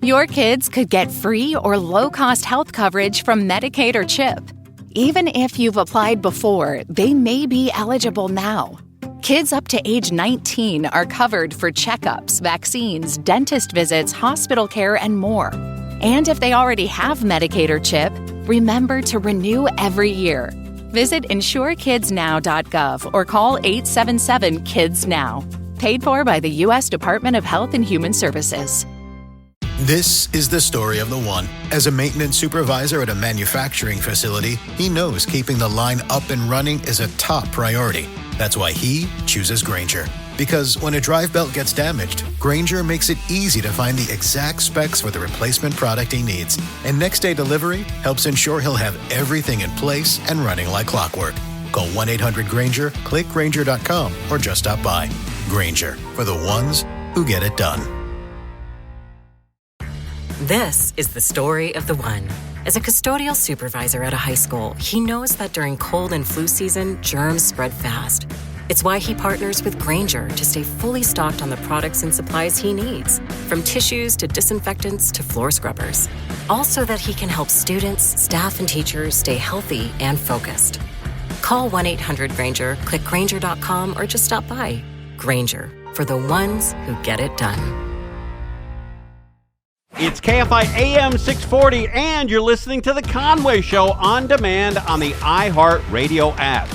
Your kids could get free or low-cost health coverage from Medicaid or CHIP. Even if you've applied before, they may be eligible now. Kids up to age 19 are covered for checkups, vaccines, dentist visits, hospital care, and more. And if they already have Medicaid or CHIP, remember to renew every year. Visit insurekidsnow.gov or call 877-KIDS-NOW. Paid for by the U.S. Department of Health and Human Services. This is the story of the one. As a maintenance supervisor at a manufacturing facility, he knows keeping the line up and running is a top priority. That's why he chooses Grainger. Because when a drive belt gets damaged, Grainger makes it easy to find the exact specs for the replacement product he needs. And next day delivery helps ensure he'll have everything in place and running like clockwork. Call 1-800-GRAINGER, click Grainger.com, or just stop by. Grainger, for the ones who get it done. This is the story of the one. As a custodial supervisor at a high school, he knows that during cold and flu season, germs spread fast. It's why he partners with Grainger to stay fully stocked on the products and supplies he needs, from tissues to disinfectants to floor scrubbers. All so that he can help students, staff, and teachers stay healthy and focused. Call 1-800-GRAINGER, click Grainger.com, or just stop by. Grainger, for the ones who get it done. It's KFI AM 640, and you're listening to The Conway Show on demand on the iHeartRadio app.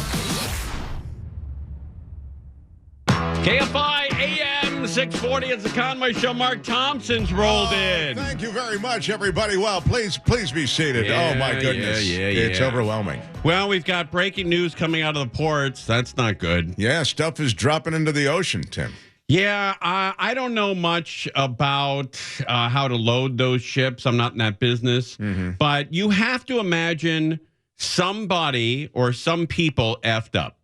KFI AM 640, it's The Conway Show. Mark Thompson's rolled in. Thank you very much, everybody. Well, please be seated. Oh, my goodness. It's overwhelming. Well, we've got breaking news coming out of the ports. That's not good. Yeah, stuff is dropping into the ocean, Tim. Yeah, I don't know much about how to load those ships. I'm not in that business. Mm-hmm. But you have to imagine somebody or some people effed up.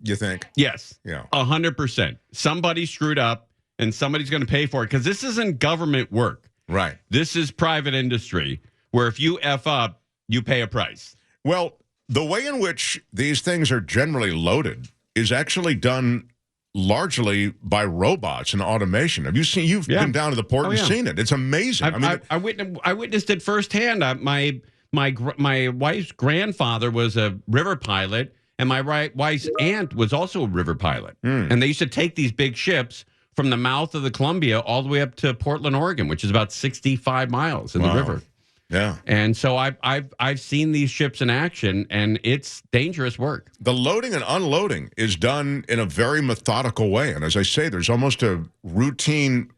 You think? Yes. Yeah. 100%. Somebody screwed up, and somebody's going to pay for it, because this isn't government work. Right. This is private industry, where if you F up, you pay a price. Well, the way in which these things are generally loaded is actually done largely by robots and automation. Have you seen? You've been down to the port and seen it. It's amazing. I witnessed it firsthand. My wife's grandfather was a river pilot, and my wife's aunt was also a river pilot. And they used to take these big ships from the mouth of the Columbia all the way up to Portland, Oregon, which is about 65 miles in the river. Yeah. And so I've seen these ships in action, and it's dangerous work. The loading and unloading is done in a very methodical way. And as I say, there's almost a routine,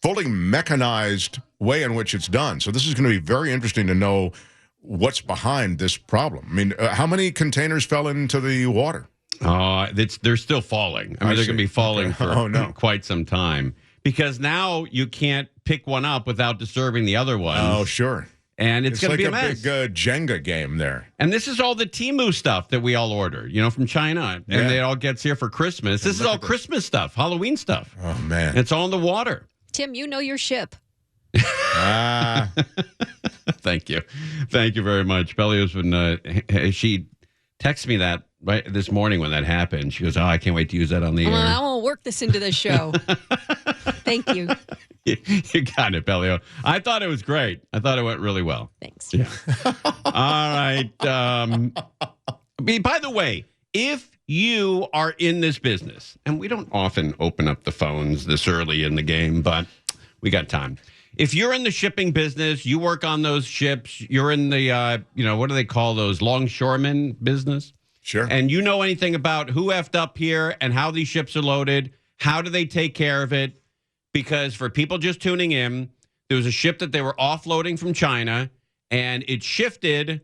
fully mechanized way in which it's done. So this is going to be very interesting to know what's behind this problem. I mean, how many containers fell into the water? They're still falling. I mean, they're going to be falling for quite some time, because now you can't pick one up without disturbing the other one. Oh, sure. And it's going to be a mess. It's like a big Jenga game there. And this is all the Temu stuff that we all order, from China. And it all gets here for Christmas. This is all Christmas stuff, Halloween stuff. Oh, man. It's all in the water. Tim, you know your ship. Thank you. Thank you very much. Bellio's been, she texted me that right this morning when that happened. She goes, I can't wait to use that on the air. I won't work this into the show. Thank you. You got it, Bellio. I thought it was great. I thought it went really well. Thanks. Yeah. All right. By the way, if you are in this business, and we don't often open up the phones this early in the game, but we got time. If you're in the shipping business, you work on those ships, you're in the, what do they call those, longshoremen business? Sure. And you know anything about who effed up here and how these ships are loaded, how do they take care of it? Because for people just tuning in, there was a ship that they were offloading from China, and it shifted,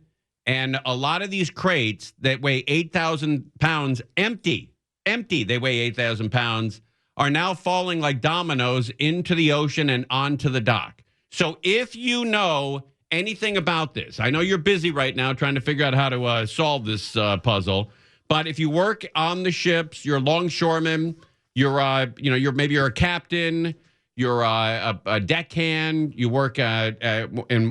and a lot of these crates that weigh 8,000 pounds empty, they weigh 8,000 pounds, are now falling like dominoes into the ocean and onto the dock. So if you know anything about this, I know you're busy right now trying to figure out how to solve this puzzle, but if you work on the ships, you're a longshoreman, you're a captain, you're a deckhand, you work on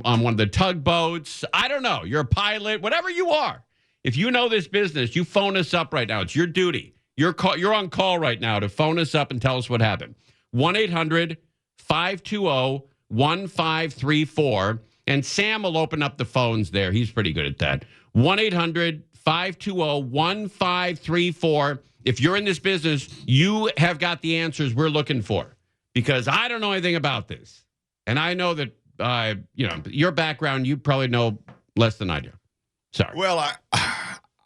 one of the tugboats, I don't know, you're a pilot, whatever you are. If you know this business, you phone us up right now. It's your duty. You're on call right now to phone us up and tell us what happened. 1-800-520-1037. 800-520-1534. And Sam will open up the phones there. He's pretty good at that. 1-800-520-1534. If you're in this business, you have got the answers we're looking for, because I don't know anything about this. And I know that, your background, you probably know less than I do. Sorry. Well,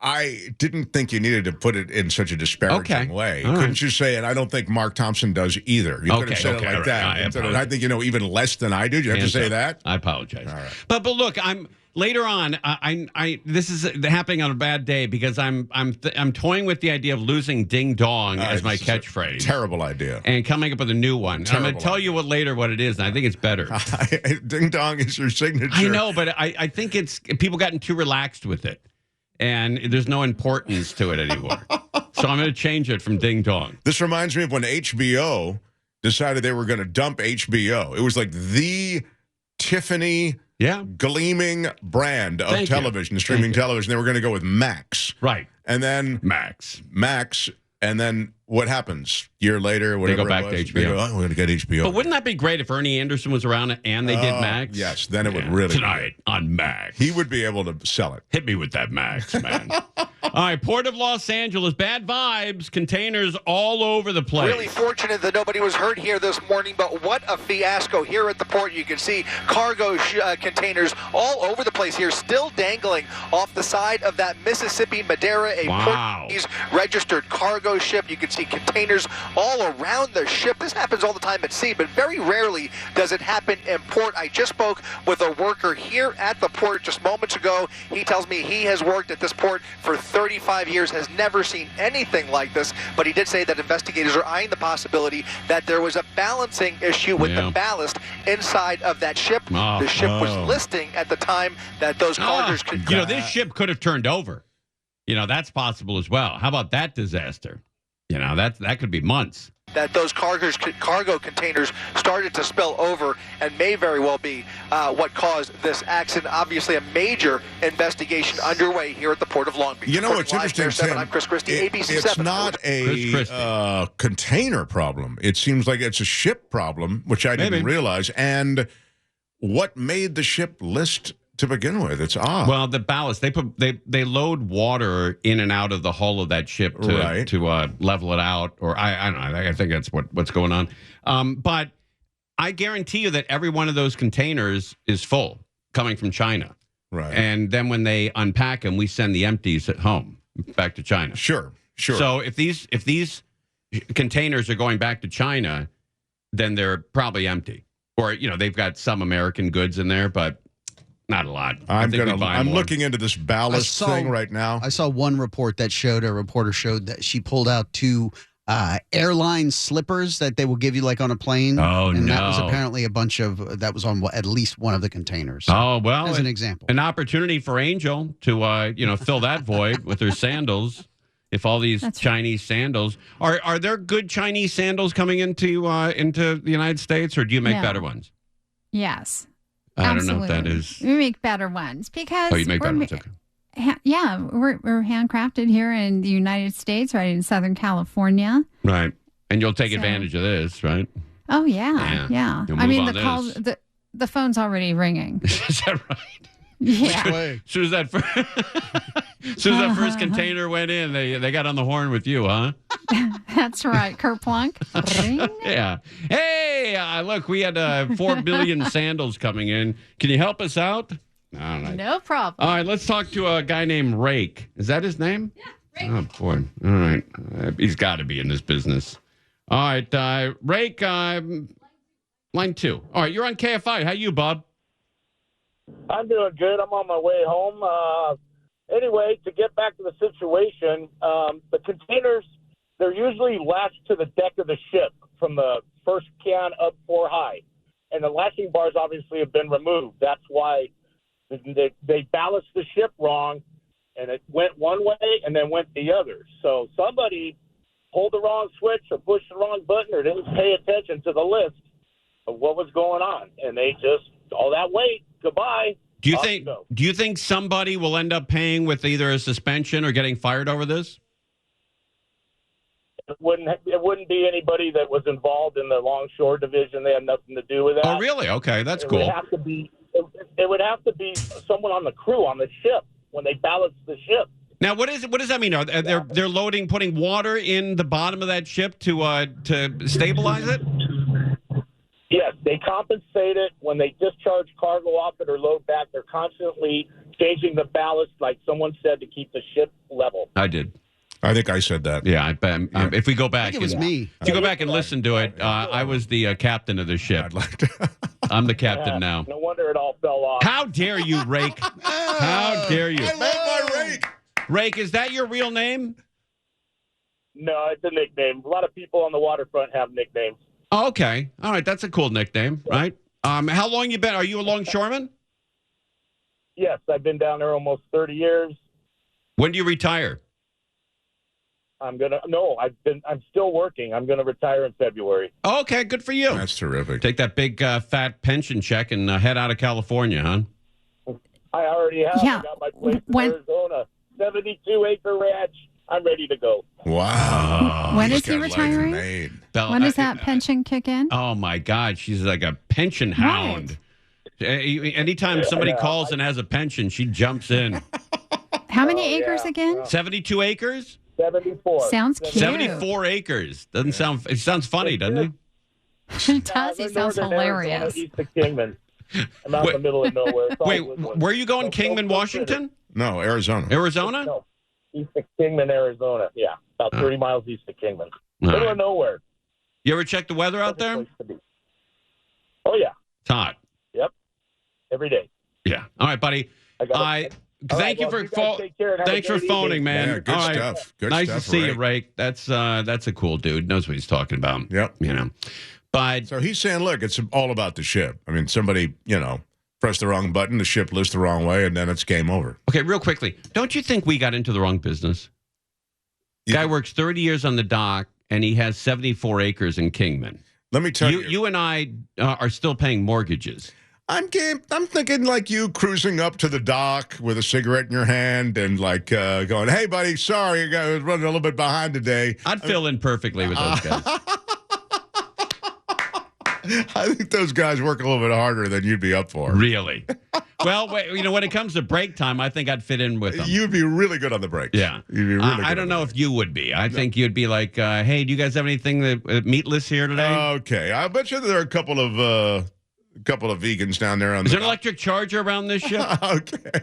I didn't think you needed to put it in such a disparaging way. All Couldn't you say, and I don't think Mark Thompson does either. You could have said it like that. I think you know even less than I do. You have to say that? I apologize. All right. But look, later on, this is happening on a bad day because I'm toying with the idea of losing ding dong as my catchphrase. Terrible idea. And coming up with a new one. I'm going to tell you what it is, and I think it's better. Ding dong is your signature. I know, but I think it's people gotten too relaxed with it, and there's no importance to it anymore. So I'm going to change it from ding dong. This reminds me of when HBO decided they were going to dump HBO. It was like the Tiffany gleaming brand of television, streaming television. They were going to go with Max. Right. And then Max. And then what happens? Year later, whatever they go back to HBO. They go, we're going to get HBO. But wouldn't that be great if Ernie Anderson was around and they did Max? Yes, then it would really Tonight on Max. He would be able to sell it. Hit me with that Max, man. All right, Port of Los Angeles, bad vibes, containers all over the place. Really fortunate that nobody was hurt here this morning, but what a fiasco here at the port. You can see cargo containers all over the place here, still dangling off the side of that Mississippi Madeira, a Portuguese registered cargo ship. You can see containers all around the ship. This happens all the time at sea, but very rarely does it happen in port. I just spoke with a worker here at the port just moments ago. He tells me he has worked at this port for 35 years, has never seen anything like this, but he did say that investigators are eyeing the possibility that there was a balancing issue with the ballast inside of that ship. The ship was listing at the time that those cargoes could go. This ship could have turned over. That's possible as well. How about that disaster? That could be months. That those cargo containers started to spill over and may very well be what caused this accident. Obviously, a major investigation underway here at the Port of Long Beach. You know what's interesting, Tim? I'm Chris Christie, ABC7. It's not a container problem. It seems like it's a ship problem, which I didn't realize. And what made the ship list to begin with? It's odd. Well, the ballast, they load water in and out of the hull of that ship to level it out, or I don't know. I think that's what's going on. But I guarantee you that every one of those containers is full coming from China. Right. And then when they unpack them, we send the empties at home back to China. Sure. So if these containers are going back to China, then they're probably empty, or they've got some American goods in there, but not a lot. I'm looking into this ballast thing right now. I saw one report a reporter showed that she pulled out 2 airline slippers that they will give you like on a plane. Oh, and that was apparently that was on at least one of the containers. Oh, well. As an example. An opportunity for Angel to, fill that void with her sandals. If all these Chinese sandals are there good Chinese sandals coming into the United States, or do you make better ones? Yes. I don't know if that is. We make better ones because. Oh, you make better ones. Okay. We're handcrafted here in the United States, right in Southern California. Right, and you'll take advantage of this, right? Oh yeah. I mean, the phone's already ringing. Is that right? Yeah. As soon as that first container went in, they got on the horn with you, huh? That's right, Kerplunk. Yeah. Hey, look, we had 4 billion sandals coming in. Can you help us out? All right. No problem. All right, let's talk to a guy named Rake. Is that his name? Yeah, Rake. Oh, boy. All right. He's got to be in this business. All right, Rake, line 2. All right, you're on KFI. How you, Bob? I'm doing good. I'm on my way home. Anyway, to get back to the situation, the containers, they're usually lashed to the deck of the ship from the first can up 4 high. And the lashing bars obviously have been removed. That's why they ballast the ship wrong, and it went one way and then went the other. So somebody pulled the wrong switch or pushed the wrong button or didn't pay attention to the list of what was going on. And they just, all that weight, goodbye. Do you think somebody will end up paying with either a suspension or getting fired over this? It wouldn't be anybody that was involved in the longshore division. They had nothing to do with that. Oh, really? Okay, that's cool. It would have to be someone on the crew on the ship when they ballast the ship. Now, what does that mean? They're loading, putting water in the bottom of that ship to stabilize it? Yes, they compensate it when they discharge cargo off it or load back. They're constantly changing the ballast, like someone said, to keep the ship level. I did. I think I said that. Yeah, if we go back, it was me. If you go back and listen to it, I was the captain of the ship. I'd like to. I'm the captain now. No wonder it all fell off. How dare you, Rake? How dare you? I love my Rake. Rake, is that your real name? No, it's a nickname. A lot of people on the waterfront have nicknames. Oh, okay. All right. That's a cool nickname, right? How long you been? Are you a longshoreman? Yes, I've been down there almost 30 years. When do you retire? I'm still working. I'm gonna retire in February. Oh, okay, good for you. That's terrific. Take that big fat pension check and head out of California, huh? I already have. Yeah. I got my place in Arizona, 72-acre ranch. I'm ready to go. Wow. When He's is he got life retiring? made. Bella, When does that pension kick in? Oh my God, she's like a pension hound. Anytime somebody calls and has a pension, she jumps in. How many acres again? 72 acres? 74. Sounds cute. 74 acres. Doesn't sound. It sounds funny, doesn't it? It does. He sounds hilarious. East of Kingman. I'm out in the middle of nowhere. Wait, where are you going? Kingman, Washington? No, Arizona. Arizona? No, east of Kingman, Arizona. Yeah, about 30 miles east of Kingman. Middle of nowhere. You ever check the weather out there? Oh, yeah. It's hot. Yep. Every day. Yeah. All right, buddy. Thank you for thanks for phoning, man. Yeah, good stuff. Good nice stuff, to see Rake. you, Rake. That's a cool dude. Knows what he's talking about. Yep. You know. But So he's saying, look, it's all about the ship. I mean, somebody, pressed the wrong button, the ship lifts the wrong way, and then it's game over. okay, real quickly, don't you think we got into the wrong business? Guy works 30 years on the dock, and he has 74 acres in Kingman. Let me tell you. You and I are still paying mortgages. I'm thinking like you cruising up to the dock with a cigarette in your hand and like going, hey, buddy, sorry, I was running a little bit behind today. I'd fill in perfectly with those guys. I think those guys work a little bit harder than you'd be up for. Really? Well, when it comes to break time, I think I'd fit in with them. You'd be really good on the brakes. Yeah. You'd be really good I don't know if you would be. I think you'd be like, hey, do you guys have anything meatless here today? Okay. I bet you there are a couple of vegans down there on Is there an electric charger around this ship? Okay.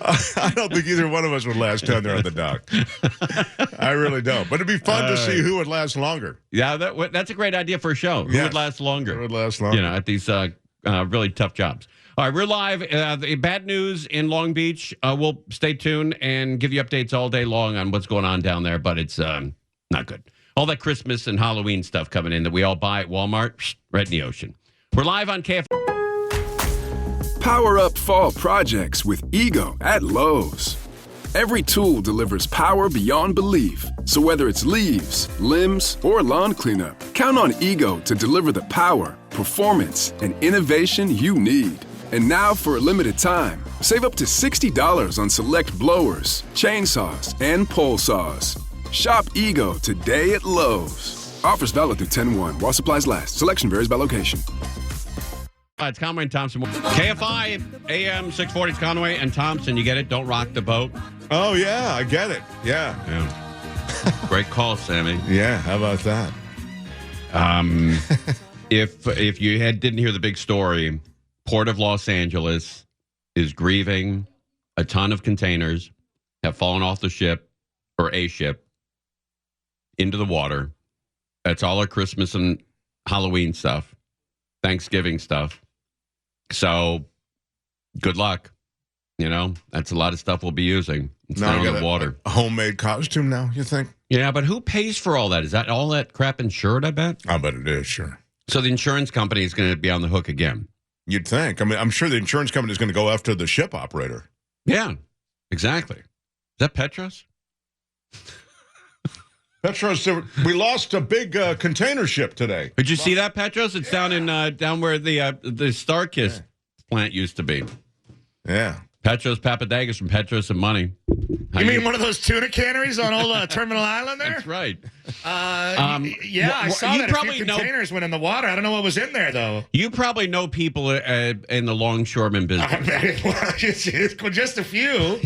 I don't think either one of us would last down there on the dock. I really don't. But it'd be fun to see who would last longer. Yeah, that's a great idea for a show. Who would last longer? Who would last longer? At these really tough jobs. All right, we're live. The bad news in Long Beach. We'll stay tuned and give you updates all day long on what's going on down there, but it's not good. All that Christmas and Halloween stuff coming in that we all buy at Walmart, right in the ocean. We're live on KF. Power up fall projects with Ego at Lowe's. Every tool delivers power beyond belief. So whether it's leaves, limbs, or lawn cleanup, count on Ego to deliver the power, performance, and innovation you need. And now for a limited time, save up to $60 on select blowers, chainsaws, and pole saws. Shop Ego today at Lowe's. Offers valid through 10/1 while supplies last. Selection varies by location. It's Conway and Thompson. KFI, AM 640, it's Conway and Thompson. You get it? Don't rock the boat. Oh, yeah, I get it. Yeah. Great call, Sammy. Yeah, how about that? If you didn't hear the big story, Port of Los Angeles is grieving. A ton of containers have fallen off the ship, or a ship, into the water. That's all our Christmas and Halloween stuff, Thanksgiving stuff. So good luck. That's a lot of stuff we'll be using. It's not on the water. A homemade costume now, you think? Yeah, but who pays for all that? Is that all that crap insured, I bet? I bet it is, sure. So the insurance company is going to be on the hook again. You'd think. I mean, I'm sure the insurance company is going to go after the ship operator. Yeah, exactly. Is that Petros? Petros, we lost a big container ship today. Did you see that, Petros? It's down in down where the Starkist plant used to be. Yeah. Petros Papadakis from Petros and Money. You mean one of those tuna canneries on old Terminal Island there? That's right. I saw that a few containers went in the water. I don't know what was in there, though. You probably know people in the longshoreman business. Just a few.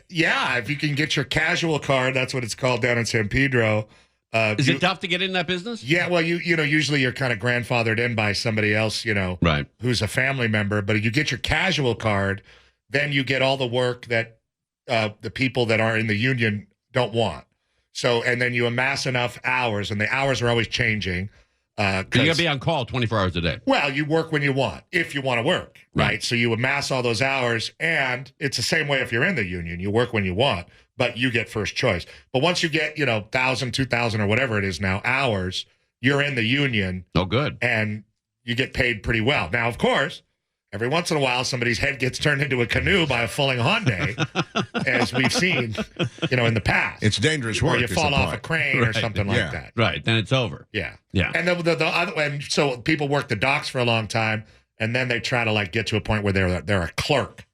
If you can get your casual card, that's what it's called down in San Pedro. Is it tough to get in that business? Yeah, well, usually you're kind of grandfathered in by somebody else, right, who's a family member. But if you get your casual card, then you get all the work that the people that are in the union don't want. So, and then you amass enough hours, and the hours are always changing. You got to be on call 24 hours a day. Well, you work when you want, if you want to work, right? So you amass all those hours, and it's the same way if you're in the union. You work when you want, but you get first choice. But once you get, 1,000, 2,000, or whatever it is now, hours, you're in the union. Oh, good. And you get paid pretty well. Now, of course, every once in a while, somebody's head gets turned into a canoe by a falling Hyundai, as we've seen, in the past. It's dangerous work. Or you fall off a crane or something like that. Right. Then it's over. Yeah. Yeah. And and so people work the docks for a long time, and then they try to get to a point where they're a clerk.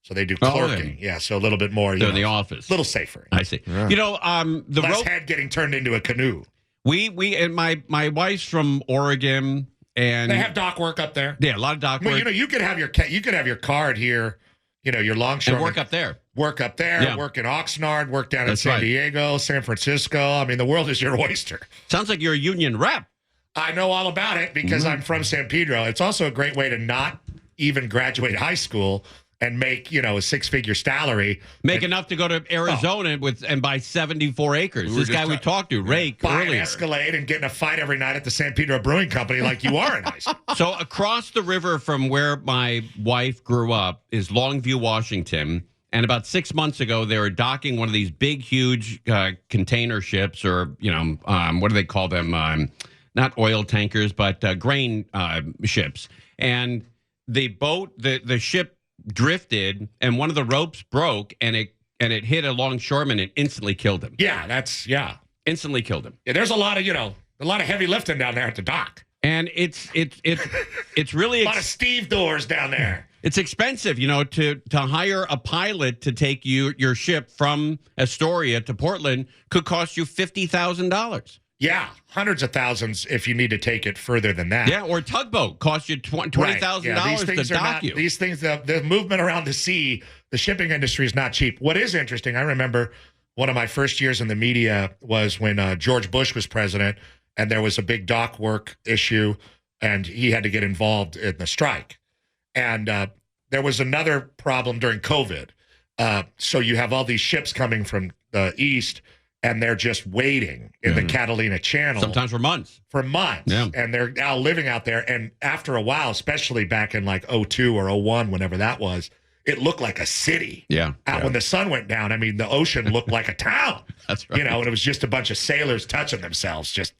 So they do clerking. Yeah. So a little bit more. They're in the office. A little safer. I see. Yeah. The less head getting turned into a canoe. We and my wife's from Oregon. And they have dock work up there. Yeah, a lot of dock work. You could have your card here, your longshoreman. And work up there. Work up there, yeah. Work in Oxnard, work down in San Diego, San Francisco. I mean, the world is your oyster. Sounds like you're a union rep. I know all about it because I'm from San Pedro. It's also a great way to not even graduate high school and make, a six-figure salary. Make enough to go to Arizona and buy 74 acres. This guy we talked to, Rake, buy earlier. An Escalade and get in a fight every night at the San Pedro Brewing Company like you are in high school. So across the river from where my wife grew up is Longview, Washington. And about 6 months ago, they were docking one of these big, huge container ships or, what do they call them? Not oil tankers, but grain ships. And the boat, the ship drifted, and one of the ropes broke, and it hit a longshoreman and instantly killed him. Yeah, instantly killed him. Yeah, there's a lot of heavy lifting down there at the dock. And it's really a lot of Steve doors down there. It's expensive, to hire a pilot to take your ship from Astoria to Portland could cost you $50,000. Yeah, hundreds of thousands if you need to take it further than that. Yeah, or a tugboat costs you $20,000 to dock you. These things, the movement around the sea, the shipping industry is not cheap. What is interesting, I remember one of my first years in the media was when George Bush was president, and there was a big dock work issue, and he had to get involved in the strike. And there was another problem during COVID. So you have all these ships coming from the east, and they're just waiting in the Catalina Channel. Sometimes for months. Yeah. And they're now living out there. And after a while, especially back in 02 or 01, whenever that was, it looked like a city. Yeah. When the sun went down, I mean, the ocean looked like a town. That's right. And it was just a bunch of sailors touching themselves, just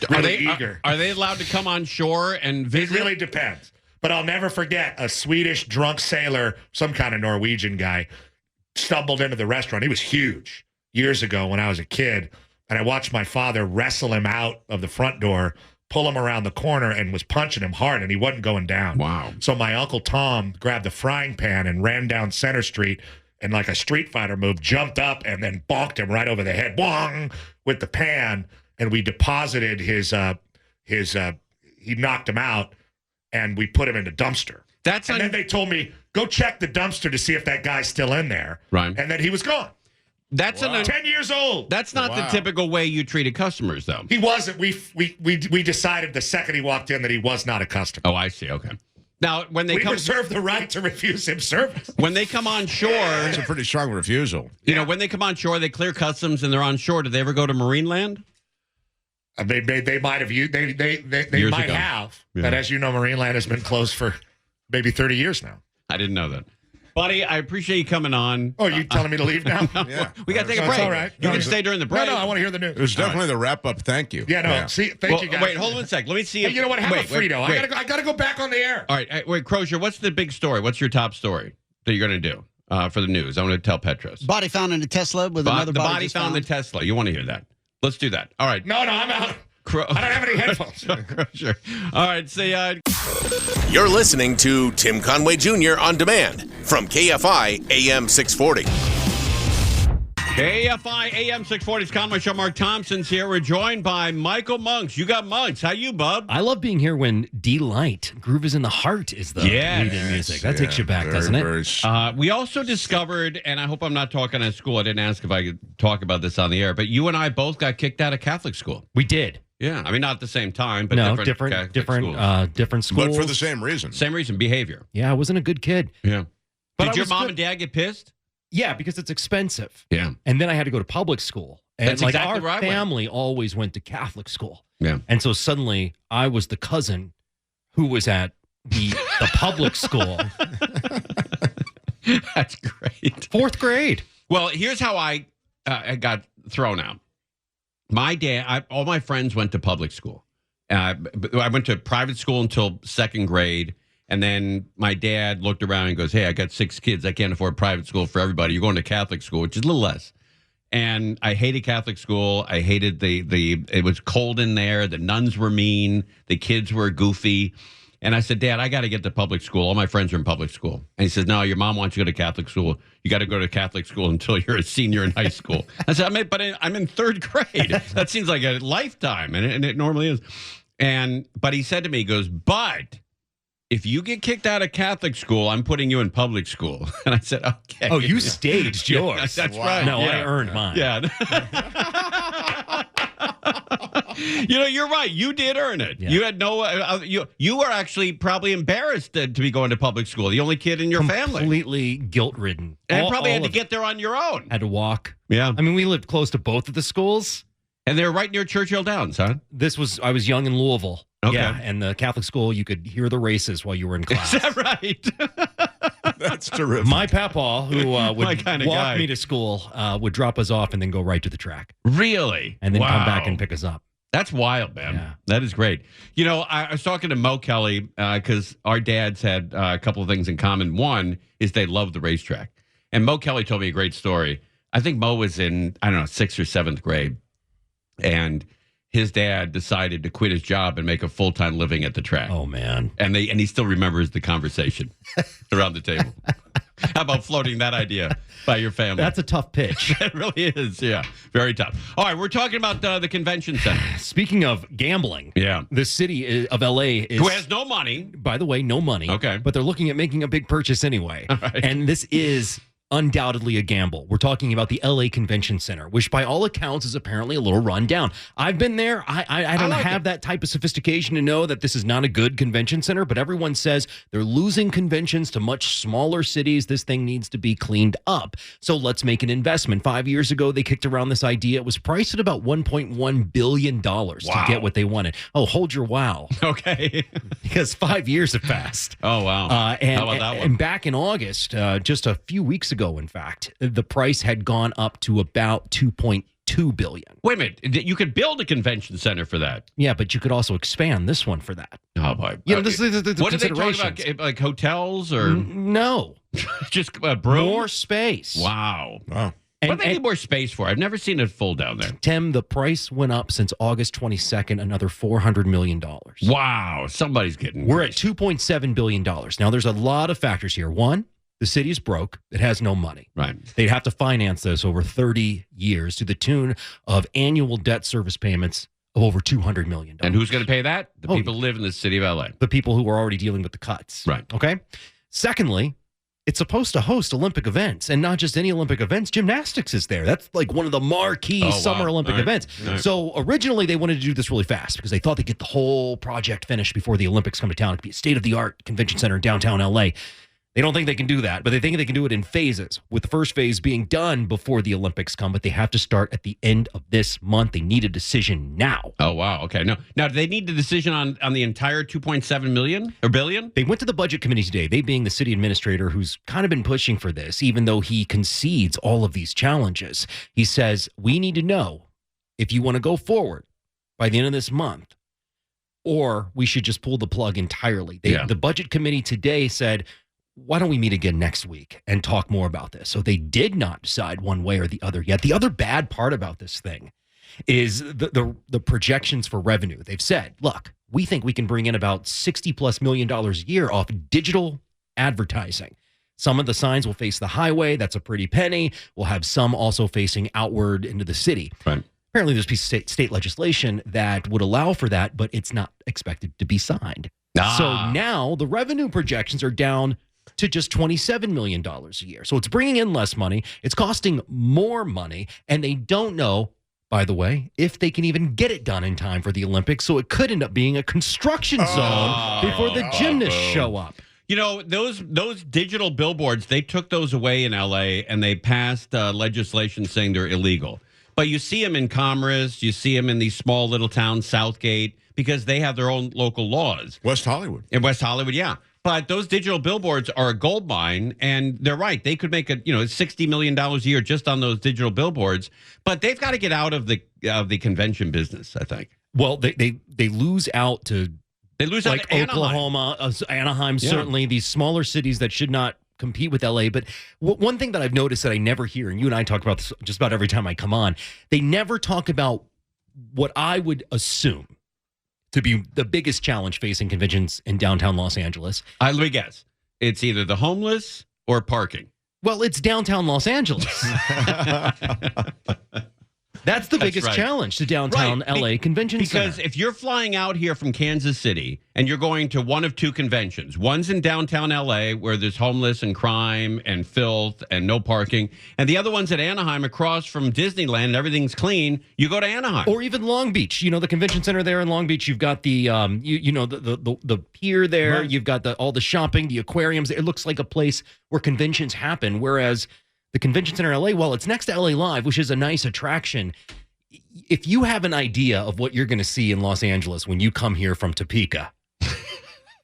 really eager. Are they allowed to come on shore and visit? It really depends. But I'll never forget a Swedish drunk sailor, some kind of Norwegian guy, stumbled into the restaurant. He was huge. Years ago when I was a kid, and I watched my father wrestle him out of the front door, pull him around the corner, and was punching him hard, and he wasn't going down. Wow. So my Uncle Tom grabbed the frying pan and ran down Center Street, and like a Street Fighter move, jumped up and then bonked him right over the head, bong, with the pan, and we deposited his he knocked him out, and we put him in the dumpster. And then they told me, go check the dumpster to see if that guy's still in there. Right. And then he was gone. That's 10 years old. That's not the typical way you treated customers, though. He wasn't. We decided the second he walked in that he was not a customer. Oh, I see. Okay. Now, when they we reserve the right to refuse him service. When they come on shore, it's a pretty strong refusal. When they come on shore, they clear customs and they're on shore. Did they ever go to Marineland? They might have. They might have. Yeah. But as you know, Marineland has been closed for maybe 30 years now. I didn't know that. Buddy, I appreciate you coming on. Oh, you telling me to leave now? Yeah. We got to take a break. All right. You can stay during the break. No, I want to hear the news. It was definitely the wrap-up. Thank you. Yeah, no. Yeah. See, thank you, guys. Wait, hold on a sec. Let me see. Hey, you know what? Have a Frito. I got to go back on the air. All right. Wait, Crozier, what's the big story? What's your top story that you're going to do for the news? I want to tell Petros. Body found in a Tesla with another body. The body found in the Tesla. You want to hear that? Let's do that. All right. No, I'm out. I don't have any headphones. Sure. All right. See ya. You're listening to Tim Conway Jr. on demand from KFI AM 640. AFI AM 640's Conway Show. Mark Thompson's here. We're joined by Michael Monks. You got Monks. How you, bub? I love being here when D-Light, Groove is in the Heart, is the leading music. That takes you back, doesn't it? We also discovered, and I hope I'm not talking at school. I didn't ask if I could talk about this on the air, but you and I both got kicked out of Catholic school. We did. Yeah. I mean, not at the same time, but different schools. But for the same reason. Same reason, behavior. Yeah, I wasn't a good kid. Yeah. But Did your mom and dad get pissed? Yeah, because it's expensive. Yeah. And then I had to go to public school. And That's exactly our where I went. family always went to Catholic school. Yeah. And so suddenly I was the cousin who was at the public school. That's great. 4th grade. Well, here's how I got thrown out. My dad, all my friends went to public school. I went to private school until 2nd grade. And then my dad looked around and goes, hey, I got 6 kids. I can't afford private school for everybody. You're going to Catholic school, which is a little less. And I hated Catholic school. I hated it was cold in there. The nuns were mean. The kids were goofy. And I said, Dad, I got to get to public school. All my friends are in public school. And he says, no, your mom wants you to go to Catholic school. You got to go to Catholic school until you're a senior in high school. I said, I'm in 3rd grade. That seems like a lifetime. And it normally is. But he said to me, he goes, but if you get kicked out of Catholic school, I'm putting you in public school. And I said, okay. Oh, you staged yours. Yeah, that's right. No, I earned mine. Yeah. You're right. You did earn it. Yeah. You had no. You were actually probably embarrassed to be going to public school. The only kid in your family. Completely guilt-ridden. And probably had to get there on your own. Had to walk. Yeah. I mean, we lived close to both of the schools. And they were right near Churchill Downs, huh? I was young in Louisville. Okay. Yeah, and the Catholic school, you could hear the races while you were in class. Is that right? That's terrific. My papa, who would kind of walk guy. me to school, would drop us off and then go right to the track. Really? And then come back and pick us up. That's wild, man. Yeah. That is great. I was talking to Mo Kelly because our dads had a couple of things in common. One is they love the racetrack. And Mo Kelly told me a great story. I think Mo was in, 6th or 7th grade. And his dad decided to quit his job and make a full-time living at the track. Oh, man. And he still remembers the conversation around the table. How about floating that idea by your family? That's a tough pitch. It really is, yeah. Very tough. All right, we're talking about the convention center. Speaking of gambling, yeah, the city of L.A. who has no money. By the way, no money. Okay. But they're looking at making a big purchase anyway. All right. And this is undoubtedly a gamble. We're talking about the LA Convention Center, which by all accounts is apparently a little run down. I've been there. I don't have that type of sophistication to know that this is not a good convention center, but everyone says they're losing conventions to much smaller cities. This thing needs to be cleaned up. So let's make an investment. 5 years ago, they kicked around this idea. It was priced at about $1.1 billion to get what they wanted. Oh, hold your wow. Okay. Because 5 years have passed. Oh, wow. How about that one? And back in August, just a few weeks ago, in fact, the price had gone up to about $2.2 billion. Wait a minute. You could build a convention center for that. Yeah, but you could also expand this one for that. Oh, boy. This is the what did they talk about? Like hotels or? No. Just more space. Wow. Wow. What do they need more space for? I've never seen it full down there. Tim, the price went up since August 22nd, another $400 million. Wow. Somebody's getting We're at $2.7 billion. Now, there's a lot of factors here. One, the city is broke. It has no money. Right. They'd have to finance this over 30 years to the tune of annual debt service payments of over $200 million. And who's going to pay that? The people who live in the city of LA. The people who are already dealing with the cuts. Right. Okay. Secondly, it's supposed to host Olympic events, and not just any Olympic events. Gymnastics is there. That's like one of the marquee summer Olympic events. Right. So originally they wanted to do this really fast because they thought they'd get the whole project finished before the Olympics come to town. It'd be a state-of-the-art convention center in downtown LA. They don't think they can do that, but they think they can do it in phases, with the first phase being done before the Olympics come, but they have to start at the end of this month. They need a decision now. Oh, wow. Okay. Now, do they need the decision on the entire 2.7 million or billion? They went to the budget committee today, they being the city administrator who's kind of been pushing for this, even though he concedes all of these challenges. He says, we need to know if you want to go forward by the end of this month, or we should just pull the plug entirely. The budget committee today said, why don't we meet again next week and talk more about this? So they did not decide one way or the other yet. The other bad part about this thing is the projections for revenue. They've said, look, we think we can bring in about $60+ million a year off digital advertising. Some of the signs will face the highway. That's a pretty penny. We'll have some also facing outward into the city. Right. Apparently, there's a piece of state legislation that would allow for that, but it's not expected to be signed. So now the revenue projections are down to just $27 million a year. So it's bringing in less money. It's costing more money. And they don't know, by the way, if they can even get it done in time for the Olympics. So it could end up being a construction zone before the gymnasts show up. You know, those digital billboards, they took those away in L.A. and they passed legislation saying they're illegal. But you see them in Commerce, you see them in these small little towns, Southgate, because they have their own local laws. West Hollywood. In West Hollywood, yeah. But those digital billboards are a gold mine, and they're right. They could make $60 million a year just on those digital billboards. But they've got to get out of the convention business, I think. Well, they lose out to like Oklahoma, Anaheim, certainly these smaller cities that should not compete with LA. But one thing that I've noticed that I never hear, and you and I talk about this just about every time I come on, they never talk about what I would assume to be the biggest challenge facing conventions in downtown Los Angeles. Let me guess. It's either the homeless or parking. Well, it's downtown Los Angeles. That's the biggest challenge to downtown LA convention center. Because if you're flying out here from Kansas City and you're going to one of two conventions, one's in downtown LA where there's homeless and crime and filth and no parking, and the other one's at Anaheim across from Disneyland and everything's clean, you go to Anaheim. Or even Long Beach. You know, the convention center there in Long Beach, you've got the the pier there, right. You've got all the shopping, the aquariums. It looks like a place where conventions happen, whereas the convention center in LA, well, it's next to LA Live, which is a nice attraction. If you have an idea of what you're going to see in Los Angeles when you come here from Topeka,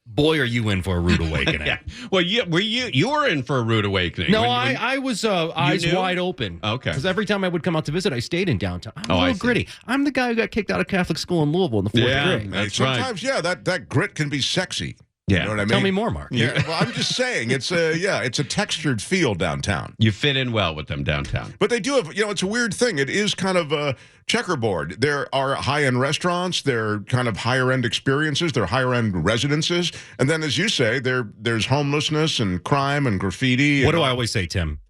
boy, are you in for a rude awakening. Yeah. Well, you were in for a rude awakening. No, I was eyes wide open. Okay. Because every time I would come out to visit, I stayed in downtown. I'm a little gritty. I'm the guy who got kicked out of Catholic school in Louisville in the 4th grade. That's sometimes, that grit can be sexy. Yeah. You know what I mean? Tell me more, Mark. Yeah. Well, I'm just saying it's a textured feel downtown. You fit in well with them downtown. But they do have, it's a weird thing. It is kind of a checkerboard. There are high-end restaurants. There are kind of higher-end experiences. There are higher-end residences. And then, as you say, there's homelessness and crime and graffiti. What do I always say, Tim?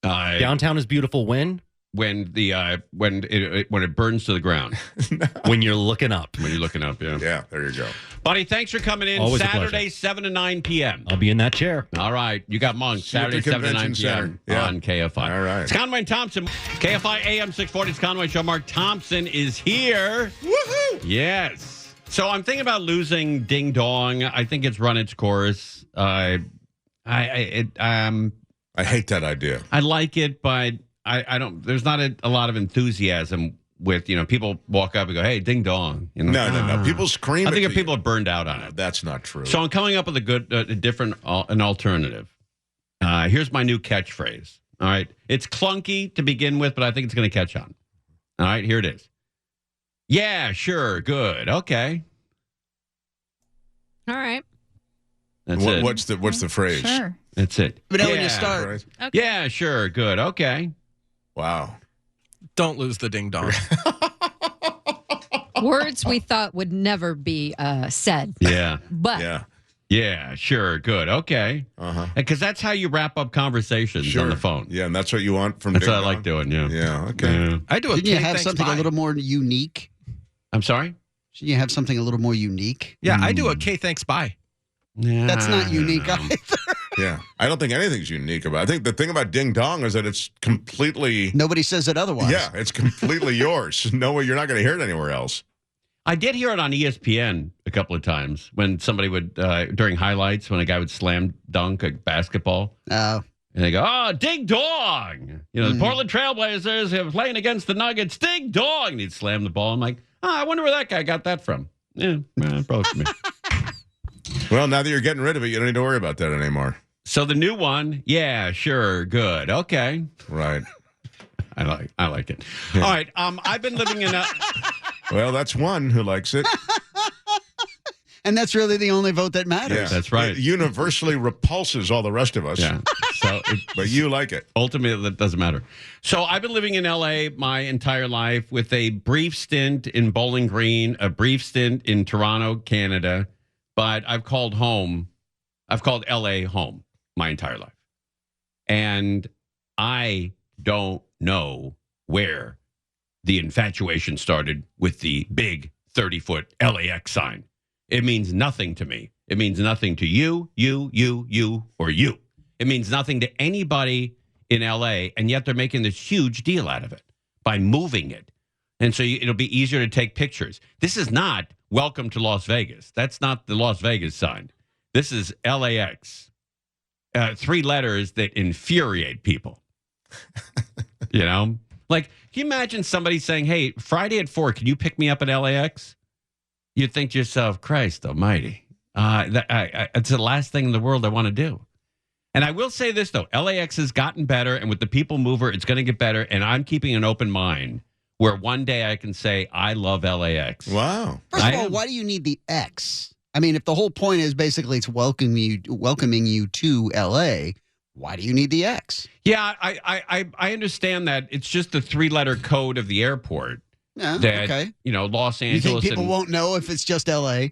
Downtown is beautiful when? When it burns to the ground. When you're looking up. When you're looking up, yeah. Yeah, there you go. Buddy, thanks for coming in. Always Saturday, 7 to 9 p.m. I'll be in that chair. All right. You got Monk. Saturday, 7 to 9 p.m. on KFI. All right. It's Conway and Thompson. KFI AM 640. It's Conway Show. Mark Thompson is here. Woohoo! Yes. So I'm thinking about losing Ding Dong. I think it's run its course. I hate that idea. I like it, but I don't. There's not a lot of enthusiasm with people walk up and go, "Hey, ding dong!" No. People scream. I think people are burned out on it. That's not true. So I'm coming up with an alternative. Here's my new catchphrase. All right, it's clunky to begin with, but I think it's going to catch on. All right, here it is. Yeah, sure, good, okay. All right. That's it. What's the phrase? Sure. That's it. But when you start. Right. Okay. Yeah, sure, good, okay. Wow. Don't lose the ding dong. Words we thought would never be said. Yeah. But Yeah, sure, good, okay. Because that's how you wrap up conversations on the phone. Yeah, and that's what you want from That's ding what I dong? like doing, yeah. Yeah, okay. Yeah. I do a Didn't you have something a little more unique? I'm sorry? Shouldn't you have something a little more unique? Yeah, I do a K thanks bye. Yeah, That's not unique either. Yeah, I don't think anything's unique about it. I think the thing about ding dong is that it's completely... Nobody says it otherwise. Yeah, it's completely yours. No way, you're not going to hear it anywhere else. I did hear it on ESPN a couple of times when somebody would, during highlights, when a guy would slam dunk a basketball. Oh. And they go, ding dong. The Portland Trailblazers are playing against the Nuggets. Ding dong. And he'd slam the ball. I'm like, I wonder where that guy got that from. Yeah, probably from me. Well, now that you're getting rid of it, you don't need to worry about that anymore. So the new one, yeah, sure, good, okay. Right. I like it. All right, I've been living in a... Well, that's one who likes it. And that's really the only vote that matters. Yeah. That's right. It universally repulses all the rest of us. Yeah. But you like it. Ultimately, that doesn't matter. So I've been living in L.A. my entire life with a brief stint in Bowling Green, a brief stint in Toronto, Canada. But I've called L.A. home my entire life. And I don't know where the infatuation started with the big 30-foot LAX sign. It means nothing to me. It means nothing to you, or you. It means nothing to anybody in LA, and yet they're making this huge deal out of it by moving it. And so it'll be easier to take pictures. This is not welcome to Las Vegas. That's not the Las Vegas sign. This is LAX. 3 letters that infuriate people. You know? Like, can you imagine somebody saying, hey, Friday at 4, can you pick me up at LAX? You'd think to yourself, Christ almighty. It's the last thing in the world I want to do. And I will say this, though. LAX has gotten better, and with the people mover, it's going to get better. And I'm keeping an open mind where one day I can say, I love LAX. Wow. First of all, why do you need the X? I mean, if the whole point is basically it's welcoming you to LA, why do you need the X? Yeah, I understand that. It's just the 3-letter code of the airport. Yeah, that, okay. Los You Angeles. think people won't know if it's just LA?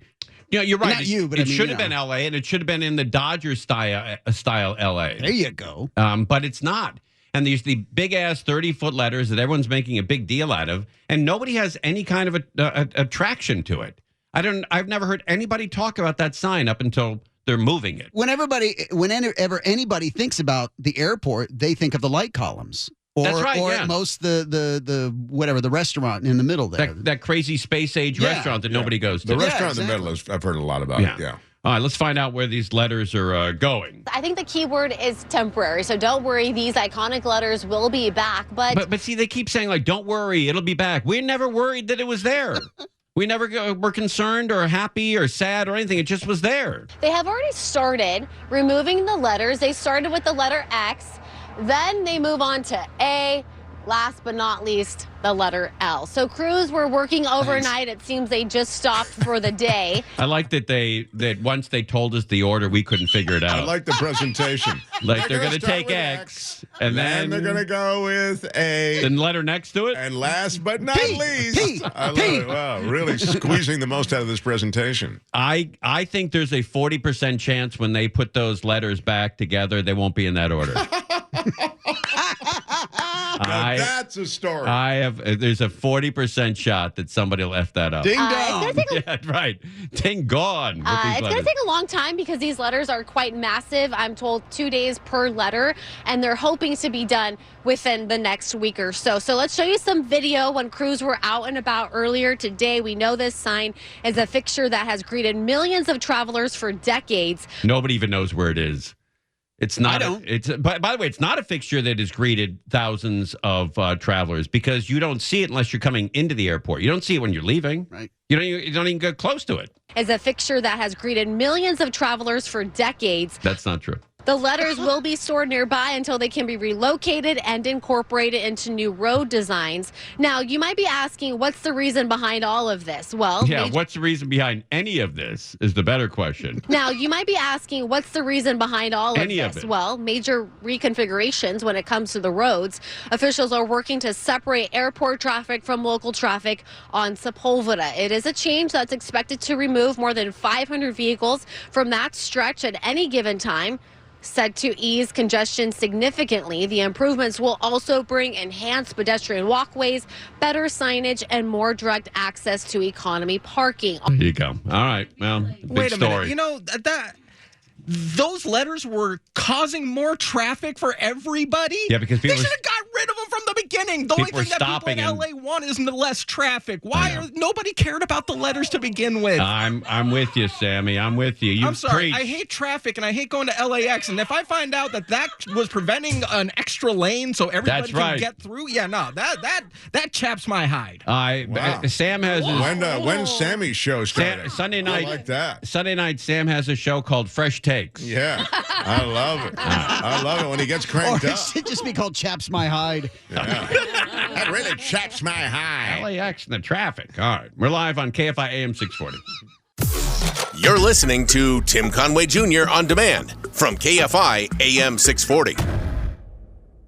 You're right. Not you, but it I mean, should have been LA, and it should have been in the Dodgers style LA. There you go. But it's not. And there's the big-ass 30-foot letters that everyone's making a big deal out of, and nobody has any kind of attraction to it. I've never heard anybody talk about that sign up until they're moving it. Whenever anybody thinks about the airport, they think of the light columns. That's right, or yeah. at most the restaurant in the middle there. That crazy space age restaurant that nobody goes to. The restaurant in the middle I've heard a lot about. Yeah. All right, let's find out where these letters are going. I think the key word is temporary, so don't worry. These iconic letters will be back. But see, they keep saying, like, don't worry, it'll be back. We're never worried that it was there. We never were concerned or happy or sad or anything. It just was there. They have already started removing the letters. They started with the letter X. Then they move on to A. Last but not least, the letter L. So crews were working overnight. It seems they just stopped for the day. I like that once they told us the order, we couldn't figure it out. I like the presentation. Like they're going to take X, and then they're going to go with A. Then letter next to it. And last but not least, I love it. Wow, really squeezing the most out of this presentation. I think there's a 40% chance when they put those letters back together, they won't be in that order. That's a story. There's a 40% shot that somebody left that up. Ding dong. Yeah, right. Ding gone. It's going to take a long time because these letters are quite massive. I'm told 2 days per letter, and they're hoping to be done within the next week or so. So let's show you some video when crews were out and about earlier today. We know this sign is a fixture that has greeted millions of travelers for decades. Nobody even knows where it is. It's not. By the way, it's not a fixture that has greeted thousands of travelers because you don't see it unless you're coming into the airport. You don't see it when you're leaving. Right. You don't even get close to it. Is a fixture that has greeted millions of travelers for decades. That's not true. The letters will be stored nearby until they can be relocated and incorporated into new road designs. Now, you might be asking, what's the reason behind all of this? Well, what's the reason behind any of this is the better question. Now, you might be asking, what's the reason behind all of this? Well, major reconfigurations when it comes to the roads. Officials are working to separate airport traffic from local traffic on Sepulveda. It is a change that's expected to remove more than 500 vehicles from that stretch at any given time. Said to ease congestion significantly. The improvements will also bring enhanced pedestrian walkways, better signage, and more direct access to economy parking. There you go. All right. Well, Wait a story. minute. You know, those letters were causing more traffic for everybody. Yeah, because people they should have got rid of them from the beginning. The only thing that people in LA want is less traffic. Nobody cared about the letters to begin with? I'm with you, Sammy. I'm with you. I'm sorry. I hate traffic and I hate going to LAX. And if I find out that was preventing an extra lane so everybody can get through, that chaps my hide. Sam has when's Sammy's show starting? Sunday night. I like that. Sunday night, Sam has a show called Fresh Takes. Yeah, I love it. I love it when he gets cranked up. Or it should just be called Chaps My Hide. Yeah. That really chaps my hide. LAX and the traffic. All right. We're live on KFI AM 640. You're listening to Tim Conway Jr. On Demand from KFI AM 640.